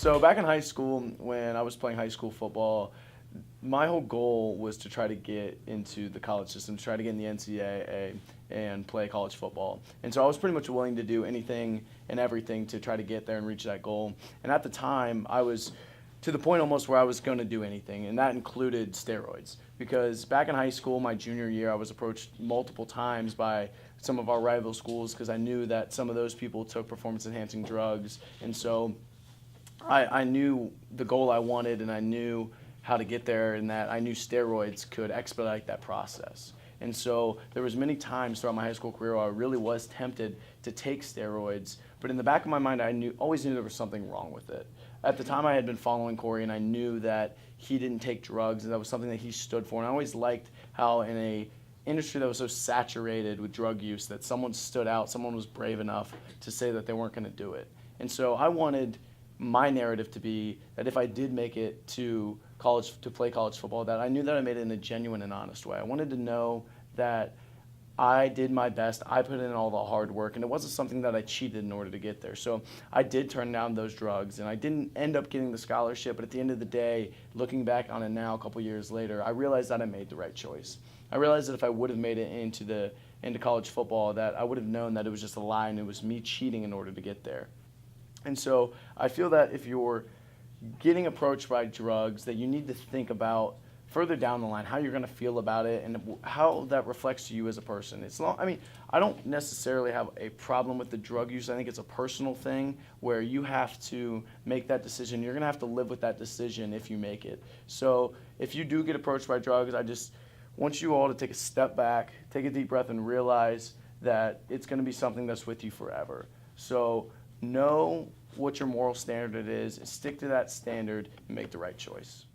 So back in high school, when I was playing high school football, my whole goal was to try to get into the college system, to try to get in the NCAA and play college football. And so I was pretty much willing to do anything and everything to try to get there and reach that goal. And at the time, I was to the point almost where I was going to do anything, and that included steroids. Because back in high school, my junior year, I was approached multiple times by some of our rival schools because I knew that some of those people took performance-enhancing drugs. And so I knew the goal I wanted, and I knew how to get there, and that I knew steroids could expedite that process. And so there was many times throughout my high school career where I really was tempted to take steroids, but in the back of my mind, always knew there was something wrong with it. At the time, I had been following Corey, and I knew that he didn't take drugs, and that was something that he stood for. And I always liked how in a industry that was so saturated with drug use that someone stood out, someone was brave enough to say that they weren't going to do it. And so I wanted my narrative to be that if I did make it to college to play college football, that I knew that I made it in a genuine and honest way. I wanted to know that I did my best, I put in all the hard work, and it wasn't something that I cheated in order to get there. So I did turn down those drugs, and I didn't end up getting the scholarship, but at the end of the day, looking back on it now a couple years later, I realized that I made the right choice. I realized that if I would have made it into college football, that I would have known that it was just a lie and it was me cheating in order to get there. And so I feel that if you're getting approached by drugs, that you need to think about further down the line how you're going to feel about it and how that reflects to you as a person. I don't necessarily have a problem with the drug use. I think it's a personal thing where you have to make that decision. You're going to have to live with that decision if you make it. So if you do get approached by drugs, I just want you all to take a step back, take a deep breath, and realize that it's going to be something that's with you forever. So know what your moral standard is, and stick to that standard and make the right choice.